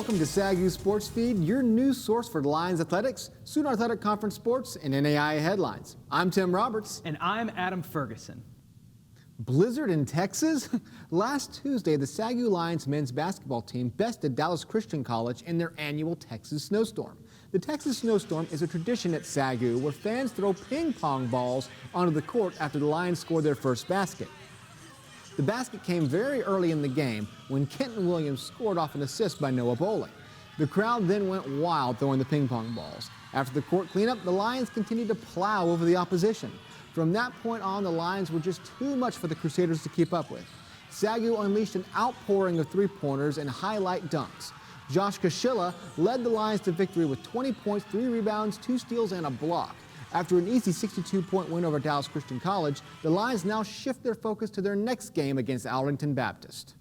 Welcome to SAGU SportsFEED, your news source for Lions athletics, Student Athletic Conference sports, and NAIA headlines. I'm Tim Roberts. And I'm Adam Ferguson. Blizzard in Texas? Last Tuesday, the SAGU Lions men's basketball team bested Dallas Christian College in their annual Texas snowstorm. The Texas snowstorm is a tradition at SAGU where fans throw ping pong balls onto the court after the Lions score their first basket. The basket came very early in the game when Kenton Williams scored off an assist by Noah Bowling. The crowd then went wild throwing the ping pong balls. After the court cleanup, the Lions continued to plow over the opposition. From that point on, the Lions were just too much for the Crusaders to keep up with. SAGU unleashed an outpouring of three-pointers and highlight dunks. Josh Kashilla led the Lions to victory with 20 points, 3 rebounds, 2 steals, and a block. After an easy 62-point win over Dallas Christian College, the Lions now shift their focus to their next game against Arlington Baptist.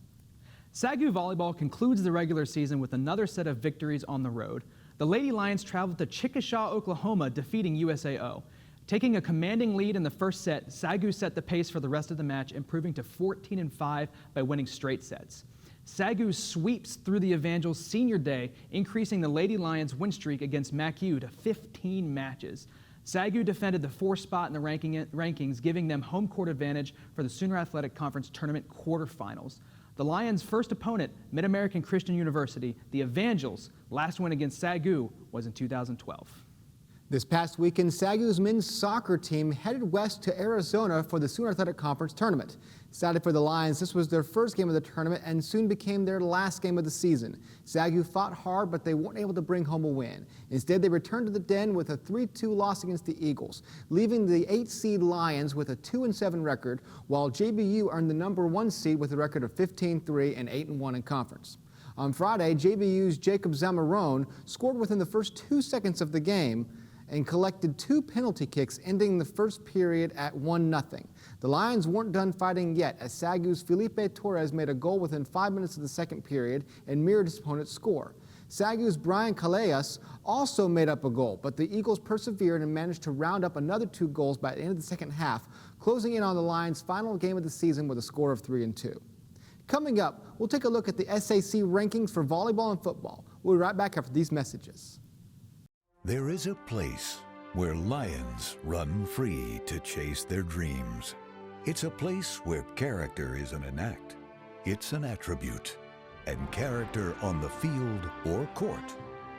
SAGU volleyball concludes the regular season with another set of victories on the road. The Lady Lions traveled to Chickasha, Oklahoma, defeating USAO. Taking a commanding lead in the first set, SAGU set the pace for the rest of the match, improving to 14-5 by winning straight sets. SAGU sweeps through the Evangels senior day, increasing the Lady Lions' win streak against MACU to 15 matches. SAGU defended the 4th spot in the rankings, giving them home court advantage for the Sooner Athletic Conference Tournament quarterfinals. The Lions' first opponent, Mid-American Christian University, the Evangels' last win against SAGU was in 2012. This past weekend, SAGU's men's soccer team headed west to Arizona for the Sooner Athletic Conference Tournament. Sadly for the Lions, this was their first game of the tournament and soon became their last game of the season. SAGU fought hard, but they weren't able to bring home a win. Instead, they returned to the Den with a 3-2 loss against the Eagles, leaving the 8-seed Lions with a 2-7 record, while JBU earned the number 1 seed with a record of 15-3 and 8-1 in conference. On Friday, JBU's Jacob Zamarone scored within the first 2 seconds of the game and collected 2 penalty kicks, ending the first period at 1-0. The Lions weren't done fighting yet, as SAGU's Felipe Torres made a goal within 5 minutes of the second period and mirrored his opponent's score. SAGU's Brian Callejas also made up a goal, but the Eagles persevered and managed to round up another 2 goals by the end of the second half, closing in on the Lions' final game of the season with a score of 3-2. Coming up, we'll take a look at the SAC rankings for volleyball and football. We'll be right back after these messages. There is a place where lions run free to chase their dreams. It's a place where character isn't an act, it's an attribute. And character on the field or court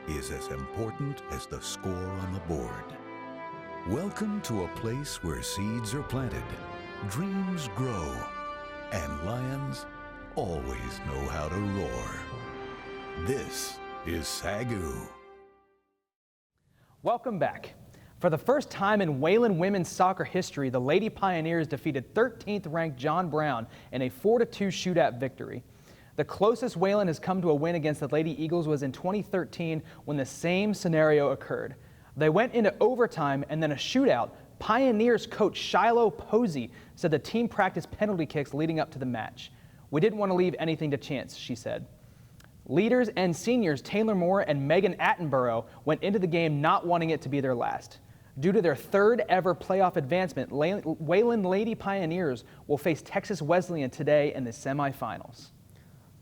is as important as the score on the board. Welcome to a place where seeds are planted, dreams grow, and lions always know how to roar. This is SAGU. Welcome back. For the first time in Wayland women's soccer history, the Lady Pioneers defeated 13th ranked John Brown in a 4-2 shootout victory. The closest Wayland has come to a win against the Lady Eagles was in 2013 when the same scenario occurred. They went into overtime and then a shootout. Pioneers coach Shiloh Posey said the team practiced penalty kicks leading up to the match. "We didn't want to leave anything to chance," she said. Leaders and seniors Taylor Moore and Megan Attenborough went into the game not wanting it to be their last. Due to their 3rd ever playoff advancement, Wayland Lady Pioneers will face Texas Wesleyan today in the semifinals.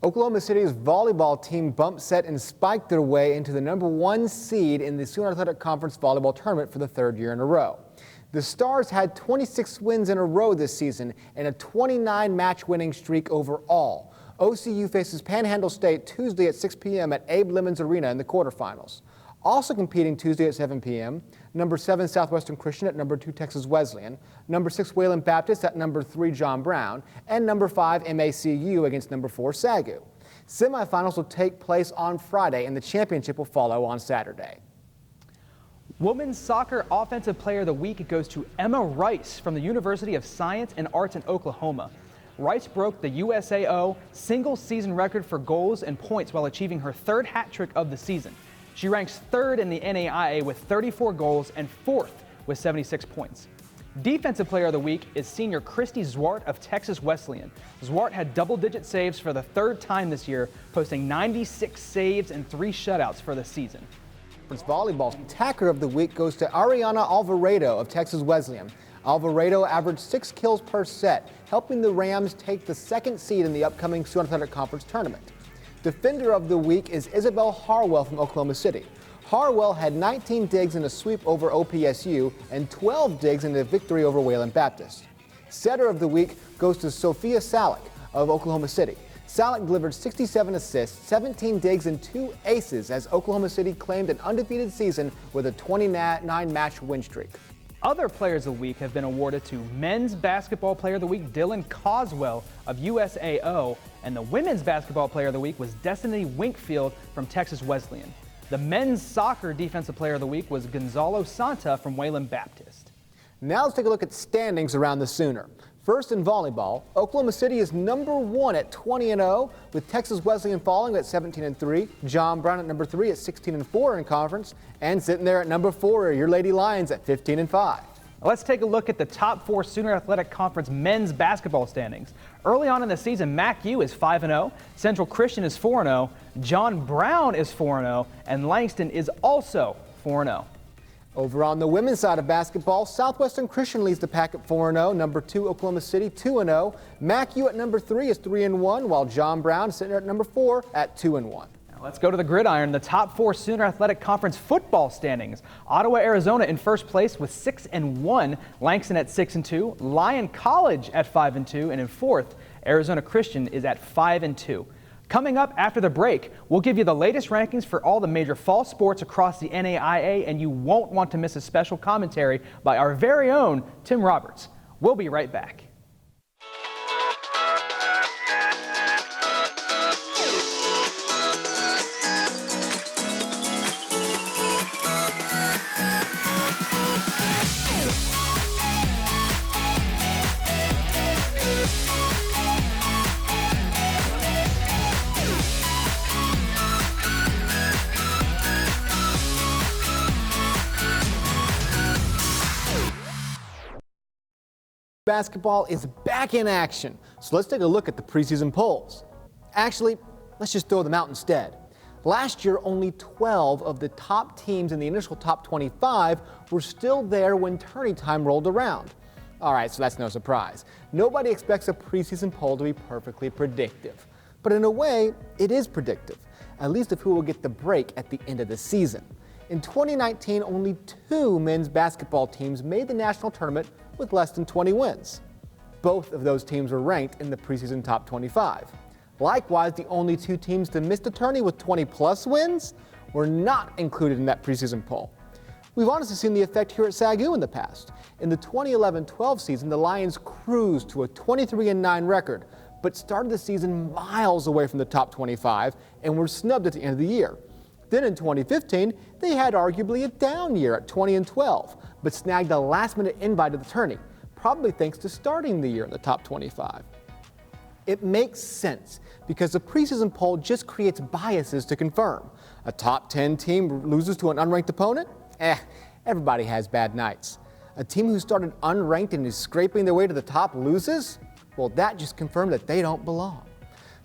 Oklahoma City's volleyball team bumped, set, and spiked their way into the number 1 seed in the Sooner Athletic Conference volleyball tournament for the 3rd year in a row. The Stars had 26 wins in a row this season and a 29-match winning streak overall. OCU faces Panhandle State Tuesday at 6 p.m. at Abe Lemons Arena in the quarterfinals. Also competing Tuesday at 7 p.m., number 7 Southwestern Christian at number 2 Texas Wesleyan, number 6 Wayland Baptist at number 3 John Brown, and number 5 MACU against number 4 SAGU. Semifinals will take place on Friday and the championship will follow on Saturday. Women's Soccer Offensive Player of the Week goes to Emma Rice from the University of Science and Arts in Oklahoma. Rice broke the USAO single-season record for goals and points while achieving her 3rd hat trick of the season. She ranks 3rd in the NAIA with 34 goals and 4th with 76 points. Defensive Player of the Week is senior Christy Zwart of Texas Wesleyan. Zwart had double-digit saves for the 3rd time this year, posting 96 saves and 3 shutouts for the season. Volleyball attacker of the week goes to Ariana Alvarado of Texas Wesleyan. Alvarado averaged 6 kills per set, helping the Rams take the 2nd seed in the upcoming Sooner Athletic Conference tournament. Defender of the week is Isabel Harwell from Oklahoma City. Harwell had 19 digs in a sweep over OPSU and 12 digs in a victory over Wayland Baptist. Setter of the week goes to Sophia Salick of Oklahoma City. Salick delivered 67 assists, 17 digs, and 2 aces as Oklahoma City claimed an undefeated season with a 29-match win streak. Other players of the week have been awarded to Men's Basketball Player of the Week Dylan Coswell of USAO, and the Women's Basketball Player of the Week was Destiny Winkfield from Texas Wesleyan. The Men's Soccer Defensive Player of the Week was Gonzalo Santa from Wayland Baptist. Now let's take a look at standings around the Sooner. First in volleyball, Oklahoma City is number 1 at 20-0, with Texas Wesleyan falling at 17-3, John Brown at number 3 at 16-4 in conference, and sitting there at number 4 are your Lady Lions at 15-5. Let's take a look at the top 4 Sooner Athletic Conference men's basketball standings. Early on in the season, MacU is 5-0, Central Christian is 4-0, John Brown is 4-0, and Langston is also 4-0. Over on the women's side of basketball, Southwestern Christian leads the pack at 4-0. Number 2, Oklahoma City, 2-0. MacU at number 3 is 3-1, while John Brown is sitting at number 4 at 2-1. Let's go to the gridiron, the top 4 Sooner Athletic Conference football standings. Ottawa, Arizona in first place with 6-1, Langston at 6-2, Lyon College at 5-2, and in fourth, Arizona Christian is at 5-2. Coming up after the break, we'll give you the latest rankings for all the major fall sports across the NAIA, and you won't want to miss a special commentary by our very own Tim Roberts. We'll be right back. Basketball is back in action, so let's take a look at the preseason polls. Actually, let's just throw them out instead. Last year, only 12 of the top teams in the initial top 25 were still there when tourney time rolled around. All right, so that's no surprise. Nobody expects a preseason poll to be perfectly predictive. But in a way, it is predictive, at least of who will get the break at the end of the season. In 2019, only 2 men's basketball teams made the national tournament with less than 20 wins. Both of those teams were ranked in the preseason top 25. Likewise, the only 2 teams to miss the tourney with 20-plus wins were not included in that preseason poll. We've honestly seen the effect here at SAGU in the past. In the 2011-12 season, the Lions cruised to a 23-9 record, but started the season miles away from the top 25 and were snubbed at the end of the year. Then in 2015, they had arguably a down year at 20-12, but snagged a last-minute invite to the tourney, probably thanks to starting the year in the top 25. It makes sense because the preseason poll just creates biases to confirm. A top 10 team loses to an unranked opponent? Everybody has bad nights. A team who started unranked and is scraping their way to the top loses? Well, that just confirmed that they don't belong.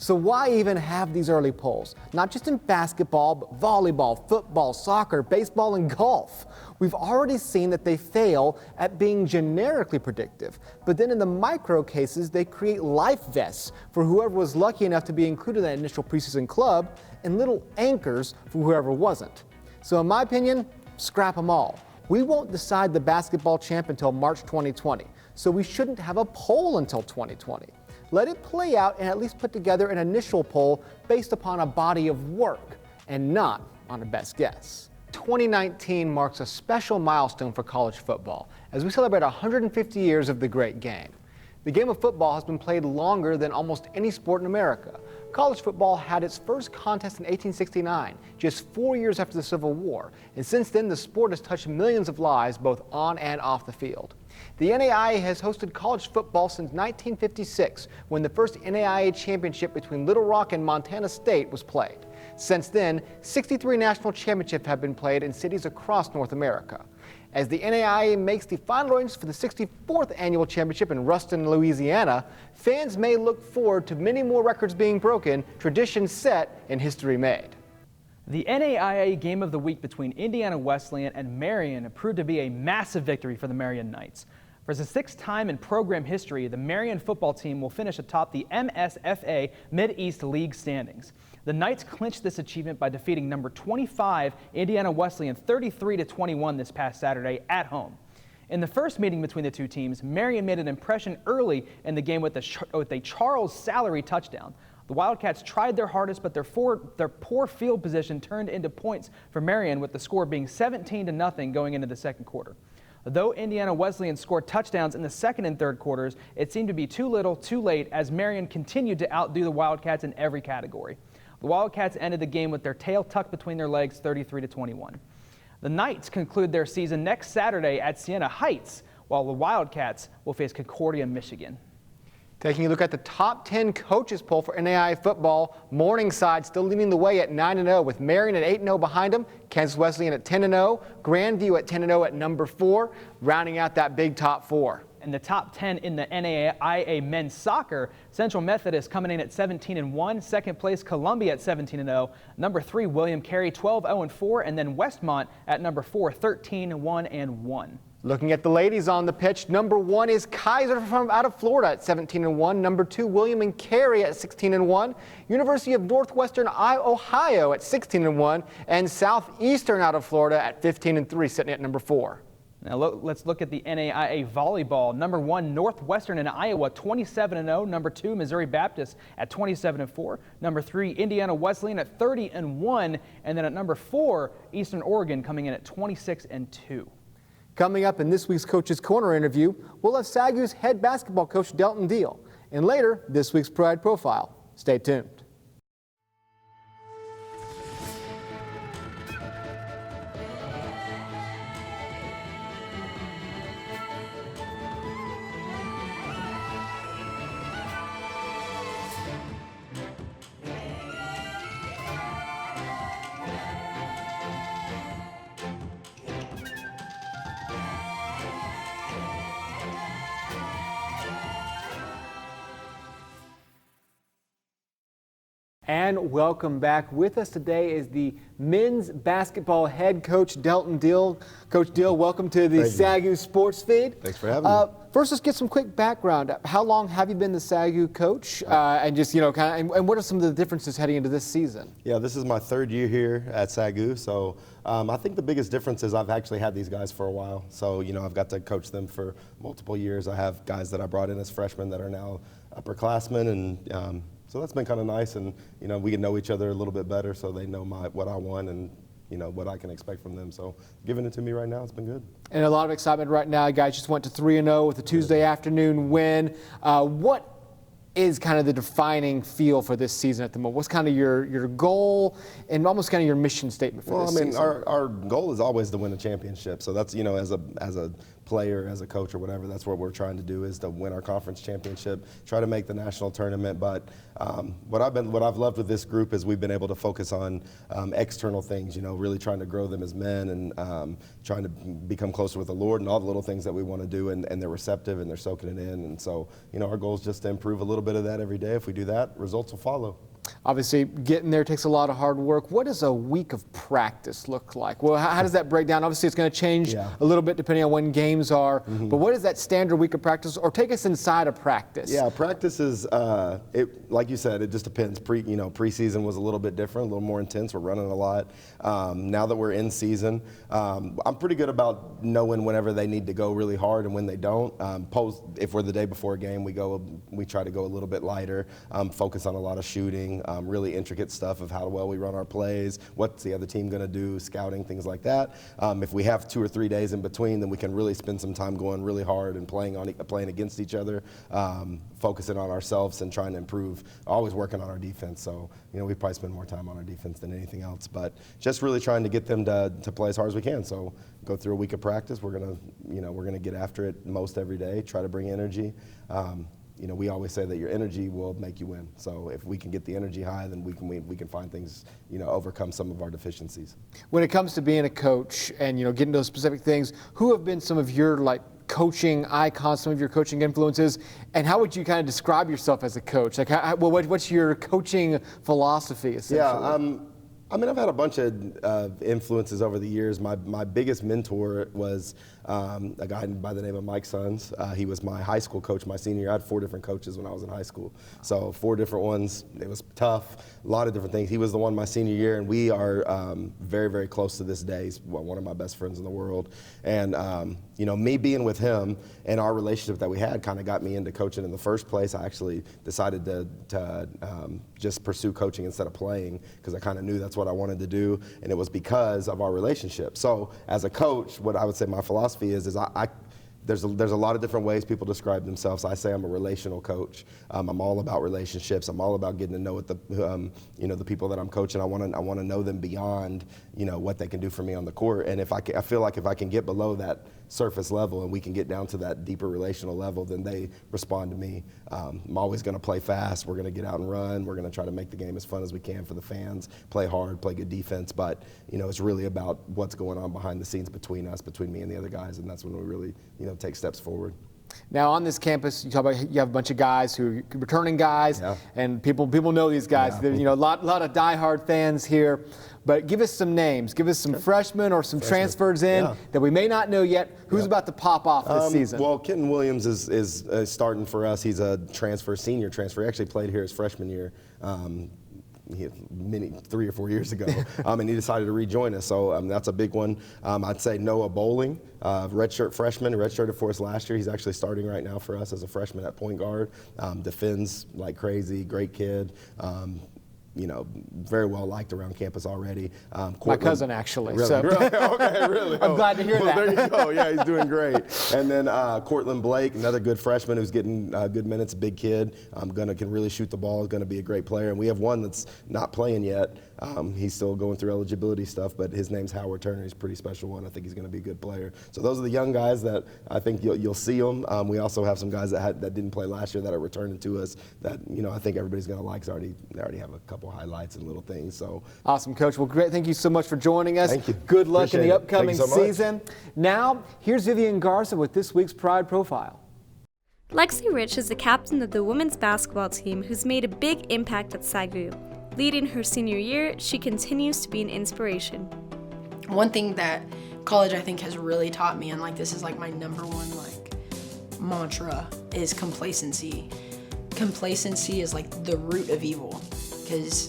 So why even have these early polls? Not just in basketball, but volleyball, football, soccer, baseball, and golf. We've already seen that they fail at being generically predictive, but then in the micro cases, they create life vests for whoever was lucky enough to be included in that initial preseason club and little anchors for whoever wasn't. So in my opinion, scrap them all. We won't decide the basketball champ until March 2020, so we shouldn't have a poll until 2020. Let it play out and at least put together an initial poll based upon a body of work and not on a best guess. 2019 marks a special milestone for college football as we celebrate 150 years of the great game. The game of football has been played longer than almost any sport in America. College football had its first contest in 1869, just 4 years after the Civil War, and since then the sport has touched millions of lives both on and off the field. The NAIA has hosted college football since 1956, when the first NAIA championship between Little Rock and Montana State was played. Since then, 63 national championships have been played in cities across North America. As the NAIA makes the final arrangements for the 64th annual championship in Ruston, Louisiana, fans may look forward to many more records being broken, traditions set, and history made. The NAIA Game of the Week between Indiana Wesleyan and Marion proved to be a massive victory for the Marion Knights. For the 6th time in program history, the Marion football team will finish atop the MSFA Mid-East League standings. The Knights clinched this achievement by defeating number 25 Indiana Wesleyan 33-21 this past Saturday at home. In the first meeting between the two teams, Marion made an impression early in the game with a Charles Salary touchdown. The Wildcats tried their hardest, but their poor field position turned into points for Marion, with the score being 17-0 going into the second quarter. Though Indiana Wesleyan scored touchdowns in the second and third quarters, it seemed to be too little, too late, as Marion continued to outdo the Wildcats in every category. The Wildcats ended the game with their tail tucked between their legs, 33-21. The Knights conclude their season next Saturday at Siena Heights, while the Wildcats will face Concordia, Michigan. Taking a look at the top 10 coaches poll for NAIA football, Morningside still leading the way at 9-0 with Marion at 8-0 behind them, Kansas Wesleyan at 10-0, Grandview at 10-0 at number 4, rounding out that big top 4. And the top 10 in the NAIA men's soccer, Central Methodist coming in at 17-1, second place Columbia at 17-0, number 3 William Carey 12-0-4, and then Westmont at number 4 13-1-1. Looking at the ladies on the pitch, number 1 is Kaiser from out of Florida at 17-1. Number 2, William and Carey at 16-1. University of Northwestern Ohio at 16-1. And Southeastern out of Florida at 15-3, sitting at number 4. Now let's look at the NAIA volleyball. Number 1, Northwestern in Iowa, 27-0. Number 2, Missouri Baptist at 27-4. Number 3, Indiana Wesleyan at 30-1. And then at number 4, Eastern Oregon coming in at 26-2. Coming up in this week's Coach's Corner interview, we'll have SAGU's head basketball coach Delton Deal. And later, this week's Pride Profile. Stay tuned. And welcome back. With us today is the men's basketball head coach, Delton Deal. Coach Deal, welcome to the SAGU SportsFEED. Thanks for having me. First, let's get some quick background. How long have you been the SAGU coach? And just, and what are some of the differences heading into this season? Yeah, this is my 3rd year here at SAGU. So I think the biggest difference is I've actually had these guys for a while. So, I've got to coach them for multiple years. I have guys that I brought in as freshmen that are now upperclassmen, and so that's been kind of nice, and we can know each other a little bit better, so they know what I want and what I can expect from them. So giving it to me right now, it's been good. And a lot of excitement right now. You guys just went to 3-0 with a Tuesday afternoon win. What is kind of the defining feel for this season at the moment? What's kind of your goal and almost kind of your mission statement for this season? Our goal is always to win a championship. So that's, as a player, as a coach or whatever, that's what we're trying to do, is to win our conference championship, try to make the national tournament. But what I've loved with this group is we've been able to focus on external things, really trying to grow them as men and trying to become closer with the Lord and all the little things that we want to do, and they're receptive and they're soaking it in. And so, our goal is just to improve a little bit of that every day. If we do that, results will follow. Obviously, getting there takes a lot of hard work. What does a week of practice look like? Well, how does that break down? Obviously, it's going to change a little bit depending on when games are. Mm-hmm. But what is that standard week of practice? Or take us inside of practice. Yeah, practice is, like you said, it just depends. Preseason was a little bit different, a little more intense. We're running a lot. Now that we're in season, I'm pretty good about knowing whenever they need to go really hard and when they don't. If we're the day before a game, we try to go a little bit lighter, focus on a lot of shooting. Really intricate stuff of how well we run our plays, what's the other team going to do, scouting, things like that. If we have 2 or 3 days in between, then we can really spend some time going really hard and playing against each other, focusing on ourselves and trying to improve, always working on our defense. So, we probably spend more time on our defense than anything else, but just really trying to get them to play as hard as we can. So go through a week of practice. We're going to get after it most every day, try to bring energy. We always say that your energy will make you win. So if we can get the energy high, then we can find things, overcome some of our deficiencies. When it comes to being a coach and, getting those specific things, who have been some of your coaching icons, some of your coaching influences, and how would you kind of describe yourself as a coach? What's your coaching philosophy, essentially? Yeah, I've had a bunch of influences over the years. My biggest mentor was a guy by the name of Mike Sons. He was my high school coach my senior year. I had 4 different coaches when I was in high school. So 4 different ones. It was tough, a lot of different things. He was the one my senior year, and we are very, very close to this day. He's one of my best friends in the world. And you know, me being with him and our relationship that we had kind of got me into coaching in the first place. I actually decided to just pursue coaching instead of playing, because I kind of knew that's what I wanted to do, and it was because of our relationship. So as a coach, what I would say my philosophy is there's a lot of different ways people describe themselves. I say I'm a relational coach. I'm all about relationships. I'm all about getting to know what the people that I'm coaching. I want to know them beyond, you know, what they can do for me on the court. And I feel like if I can get below that surface level and we can get down to that deeper relational level, then they respond to me. I'm always going to play fast. We're going to get out and run. We're going to try to make the game as fun as we can for the fans. Play hard, play good defense. But you know, it's really about what's going on behind the scenes between me and the other guys, and that's when we really, you know, take steps forward. Now on this campus, you talk about you have a bunch of guys who are returning guys, Yeah. and people know these guys. Yeah. You know, a lot of diehard fans here. But give us some names. Give us some freshmen or some transfers in that we may not know yet. Who's about to pop off this season? Well, Kenton Williams is starting for us. He's a senior transfer. He actually played here his freshman year. 3 or 4 years ago, and he decided to rejoin us. So that's a big one. I'd say Noah Bowling, redshirt freshman, redshirted for us last year. He's actually starting right now for us as a freshman at point guard. Defends like crazy, great kid. You know, very well liked around campus already. My cousin, actually. Really? So. Really? Okay, really. I'm glad to hear that. There you go. Yeah, he's doing great. And then Cortland Blake, another good freshman who's getting good minutes, big kid. Can really shoot the ball, is going to be a great player. And we have one that's not playing yet. He's still going through eligibility stuff, but his name's Howard Turner. He's a pretty special one. I think he's going to be a good player. So those are the young guys that I think you'll see them. We also have some guys that didn't play last year that are returning to us that, you know, I think everybody's going to like. They already have a couple highlights and little things. So awesome, Coach. Well, great. Thank you so much for joining us. Thank you. Good luck in the upcoming Thank you so much. season. Now, here's Vivian Garza with this week's Pride Profile. Lexi Rich is the captain of the women's basketball team who's made a big impact at SAGU. Leading her senior year, she continues to be an inspiration. One thing that college I think has really taught me, and like this is like my number one like mantra, is complacency. Complacency is like the root of evil, because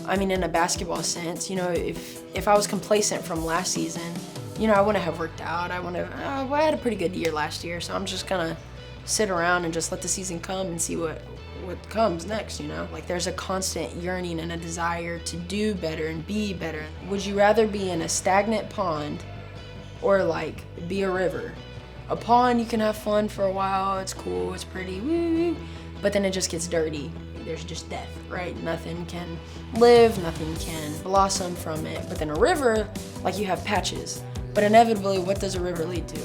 I mean, in a basketball sense, you know, if I was complacent from last season, you know, I wouldn't have worked out. I had a pretty good year last year, so I'm just gonna sit around and just let the season come and see what comes next, you know? Like, there's a constant yearning and a desire to do better and be better. Would you rather be in a stagnant pond or like be a river? A pond, you can have fun for a while, it's cool, it's pretty, woo, but then it just gets dirty. There's just death, right? Nothing can live, nothing can blossom from it. But then a river, like, you have patches. But inevitably, what does a river lead to?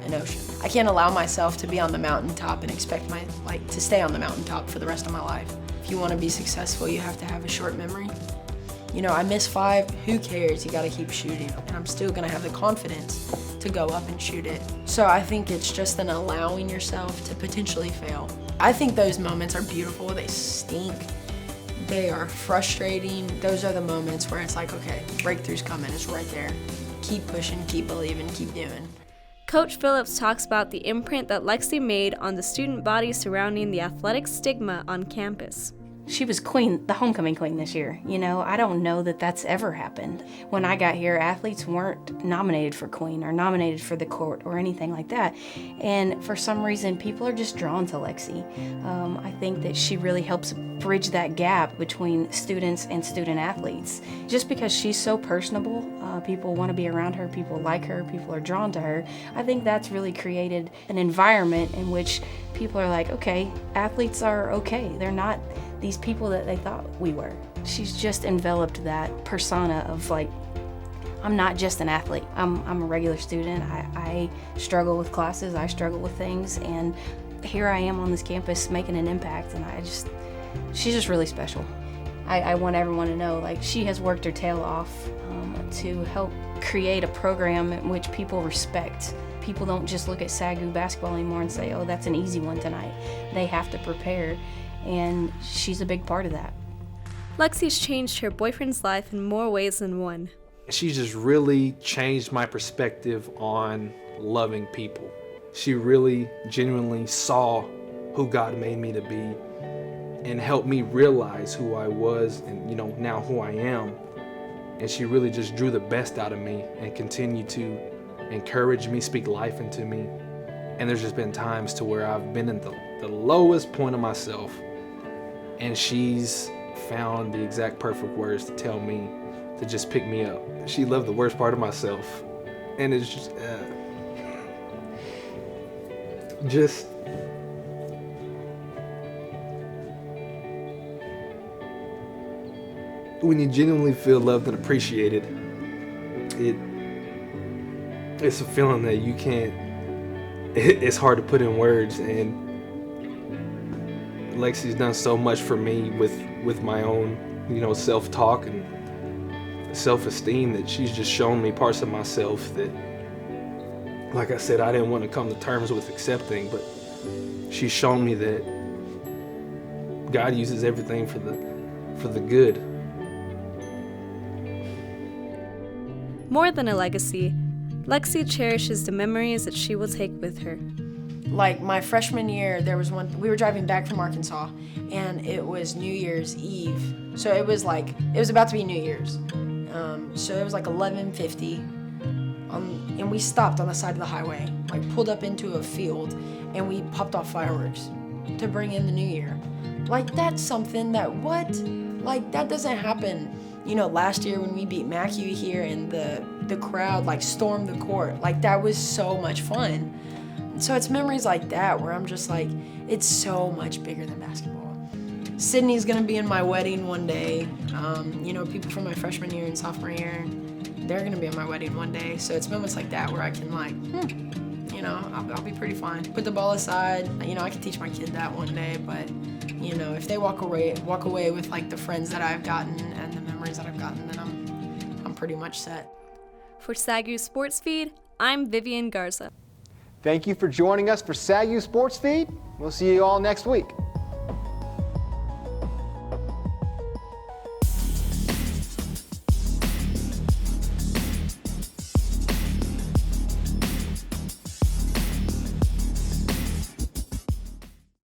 An ocean. I can't allow myself to be on the mountaintop and expect to stay on the mountaintop for the rest of my life. If you want to be successful, you have to have a short memory. You know, I missed 5, who cares? You gotta keep shooting. And I'm still gonna have the confidence to go up and shoot it. So I think it's just an allowing yourself to potentially fail. I think those moments are beautiful, they stink, they are frustrating. Those are the moments where it's like, okay, breakthrough's coming, it's right there. Keep pushing, keep believing, keep doing. Coach Phillips talks about the imprint that Lexi made on the student body surrounding the athletic stigma on campus. She was queen, the homecoming queen this year. You know, I don't know that that's ever happened. When I got here, athletes weren't nominated for queen or nominated for the court or anything like that. And for some reason, people are just drawn to Lexi. I think that she really helps bridge that gap between students and student athletes. Just because she's so personable, people want to be around her, people like her, people are drawn to her. I think that's really created an environment in which people are like, okay, athletes are okay. They're not these people that they thought we were. She's just enveloped that persona of like, I'm not just an athlete. I'm a regular student. I struggle with classes. I struggle with things. And here I am on this campus making an impact. And she's just really special. I want everyone to know, like, she has worked her tail off to help create a program in which people respect. People don't just look at SAGU basketball anymore and say, oh, that's an easy one tonight. They have to prepare. And she's a big part of that. Lexi's changed her boyfriend's life in more ways than one. She just really changed my perspective on loving people. She really genuinely saw who God made me to be and helped me realize who I was and, you know, now who I am. And she really just drew the best out of me and continued to encourage me, speak life into me. And there's just been times to where I've been in the lowest point of myself, and she's found the exact perfect words to tell me to just pick me up. She loved the worst part of myself. And it's just when you genuinely feel loved and appreciated, it's a feeling that you can't, it's hard to put in words. And Lexi's done so much for me with my own, you know, self-talk and self-esteem, that she's just shown me parts of myself that, like I said, I didn't want to come to terms with accepting, but she's shown me that God uses everything for the good. More than a legacy, Lexi cherishes the memories that she will take with her. Like my freshman year, there was one, we were driving back from Arkansas, and it was New Year's Eve. So it was about to be New Year's. So it was like 11:50, and we stopped on the side of the highway, like pulled up into a field, and we popped off fireworks to bring in the new year. Like that's something that that doesn't happen. You know, last year when we beat MacU here and the crowd like stormed the court, like that was so much fun. So it's memories like that where I'm just like, it's so much bigger than basketball. Sydney's gonna be in my wedding one day. You know, people from my freshman year and sophomore year, they're gonna be in my wedding one day. So it's moments like that where I can like, you know, I'll be pretty fine. Put the ball aside. You know, I can teach my kid that one day, but you know, if they walk away with like the friends that I've gotten and the memories that I've gotten, then I'm pretty much set. For SAGU SportsFEED, I'm Vivian Garza. Thank you for joining us for SAGU SportsFEED. We'll see you all next week.